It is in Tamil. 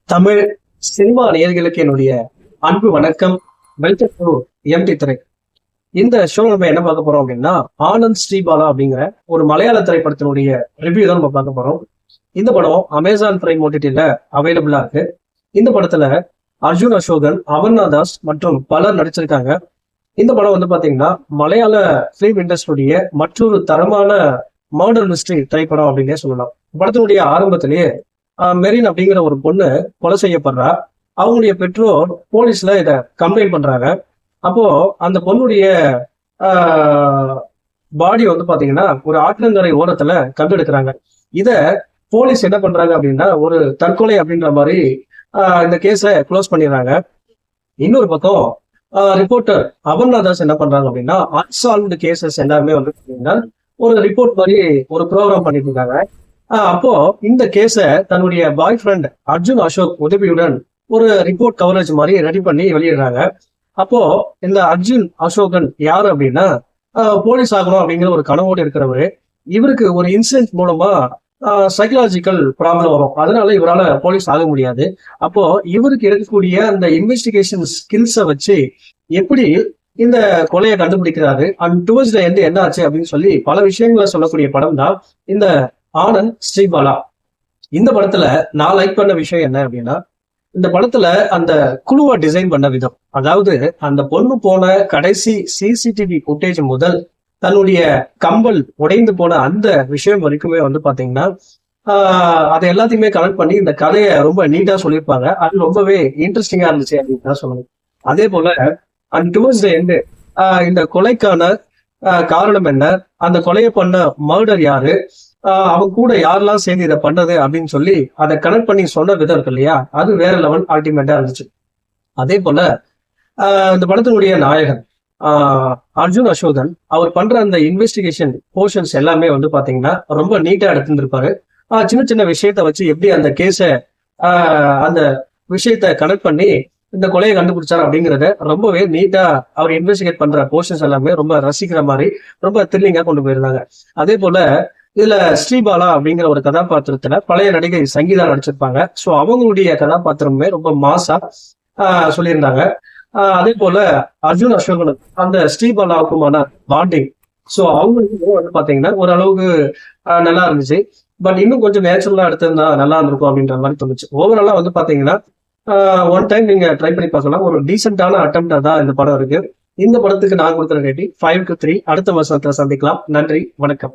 தமிழ் சினிமா நேயர்களுக்கு என்னுடைய அன்பு வணக்கம். வெல்கம் டு எம்டி திரை. இந்த ஷோ நம்ம என்ன பார்க்க போறோம் அப்படின்னா, ஆனந்த் ஸ்ரீபாலா அப்படிங்கிற ஒரு மலையாள திரைப்படத்தினுடைய ரிவ்யூ தான் நம்ம பார்க்க போறோம். இந்த படம் அமேசான் பிரைம் ஓடிடில அவைலபிளா இருக்கு. இந்த படத்துல அர்ஜுன் அசோகன், அபர்ணா தாஸ் மற்றும் பலர் நடிச்சிருக்காங்க. இந்த படம் வந்து பாத்தீங்கன்னா மலையாள பிலிம் இண்டஸ்ட்ரியுடைய மற்றொரு தரமான மர்டர் மிஸ்ட்ரி திரைப்படம் அப்படின்னே சொல்லலாம். படத்தினுடைய ஆரம்பத்திலேயே மெரின் அப்படிங்கிற ஒரு பொண்ணு கொலை செய்யப்படுறா. அவங்களுடைய பெற்றோர் போலீஸ்ல இத கம்ப்ளைண்ட் பண்றாங்க. அப்போ அந்த பொண்ணுடைய பாடி வந்து பாத்தீங்கன்னா ஒரு ஆற்றங்கரை ஓரத்துல கண்டெடுக்கிறாங்க. இத போலீஸ் என்ன பண்றாங்க அப்படின்னா ஒரு தற்கொலை அப்படின்ற மாதிரி இந்த கேஸை க்ளோஸ் பண்ணிடுறாங்க. இன்னொரு பக்கம் ரிப்போர்ட்டர் அபர்ணா தாஸ் என்ன பண்றாங்க அப்படின்னா அன்சால்வ்டு கேசஸ் எல்லாருமே வந்து ஒரு ரிப்போர்ட் மாதிரி ஒரு ப்ரோக்ராம் பண்ணிட்டு இருக்காங்க. அப்போ இந்த கேஸ தன்னுடைய பாய் ஃப்ரெண்ட் அர்ஜுன் அசோக் உதவியுடன் ஒரு ரிப்போர்ட் கவரேஜ் மாதிரி ரெடி பண்ணி வெளியிடுறாங்க. அப்போ இந்த அர்ஜுன் அசோகன் யாரு அப்படின்னா போலீஸ் ஆகணும் அப்படிங்கிற ஒரு கனவோடு இருக்கிறவரு. இவருக்கு ஒரு இன்சிடென்ட் மூலமா சைக்கலாஜிக்கல் ப்ராப்ளம் வரும். அதனால இவரால போலீஸ் ஆக முடியாது. அப்போ இவருக்கு இருக்கக்கூடிய அந்த இன்வெஸ்டிகேஷன் ஸ்கில்ஸை வச்சு எப்படி இந்த கொலையை கண்டுபிடிக்கிறாரு அண்ட் டுவர்ட்ஸ் த எண்ட் என்ன ஆச்சு அப்படின்னு சொல்லி பல விஷயங்களை சொல்லக்கூடிய படம் தான் இந்த ஆனந்த் ஸ்ரீபாலா. இந்த படத்துல நான் லைக் பண்ண விஷயம் என்ன அப்படின்னா, இந்த படத்துல அந்த குழுவை டிசைன் பண்ண விதம். அதாவது அந்த பொண்ணு போன கடைசி சிசிடிவி ஃபுட்டேஜ் முதல் தன்னுடைய கம்பல் உடைந்து போன அந்த விஷயம் வரைக்குமே வந்து பாத்தீங்கன்னா அதை எல்லாத்தையுமே கனெக்ட் பண்ணி இந்த கதையை ரொம்ப நீட்டா சொல்லியிருப்பாங்க. அது ரொம்பவே இன்ட்ரெஸ்டிங்கா இருந்துச்சு அப்படின்னு தான் சொல்லணும். அதே போல அண்ட் டுவர்ட்ஸ் த எண்ட் இந்த கொலைக்கான காரணம் என்ன, அந்த கொலையை பண்ண மர்டர் யாரு, அவங்க கூட யாரெல்லாம் சேர்ந்து இதை பண்ணது அப்படின்னு சொல்லி அதை கனெக்ட் பண்ணி சொன்ன விதம் இருக்கு இல்லையா, அது வேற லெவல் அல்டிமேட்டா இருந்துச்சு. அதே போல இந்த படத்தினுடைய நாயகன் அர்ஜுன் அசோகன் அவர் பண்ற அந்த இன்வெஸ்டிகேஷன் போர்ஷன்ஸ் எல்லாமே வந்து பாத்தீங்கன்னா ரொம்ப நீட்டா எடுத்துருப்பாரு. சின்ன சின்ன விஷயத்த வச்சு எப்படி அந்த கேஸை அந்த விஷயத்த கனெக்ட் பண்ணி இந்த கொலையை கண்டுபிடிச்சார் அப்படிங்கறத ரொம்பவே நீட்டா அவர் இன்வெஸ்டிகேட் பண்ற போர்ஷன்ஸ் எல்லாமே ரொம்ப ரசிக்கிற மாதிரி ரொம்ப த்ரில்லிங்கா கொண்டு போயிருந்தாங்க. அதே போல இதுல ஸ்ரீபாலா அப்படிங்கிற ஒரு கதாபாத்திரத்துல பழைய நடிகை சங்கீதா நடிச்சிருப்பாங்க. சோ அவங்களுடைய கதாபாத்திரமே ரொம்ப மாசா சொல்லியிருந்தாங்க. அதே போல அர்ஜுன் அசோகனுக்கு அந்த ஸ்ரீபாலாவுக்குமான பாண்டிங், சோ அவங்களுக்கு வந்து பாத்தீங்கன்னா ஓரளவுக்கு நல்லா இருந்துச்சு. பட் இன்னும் கொஞ்சம் நேச்சுரலா எடுத்திருந்தா நல்லா இருந்திருக்கும் அப்படின்ற மாதிரி தோணுச்சு. ஓவராலா வந்து பாத்தீங்கன்னா ஒன் டைம் நீங்க ட்ரை பண்ணி பார்க்கலாம். ஒரு டீசென்டான அட்டெம்ப்டா தான் இந்த படம் இருக்கு. இந்த படத்துக்கு நான் கொடுக்குற ரேட்டிங் 5-3. அடுத்த வருஷத்துல சந்திக்கலாம். நன்றி, வணக்கம்.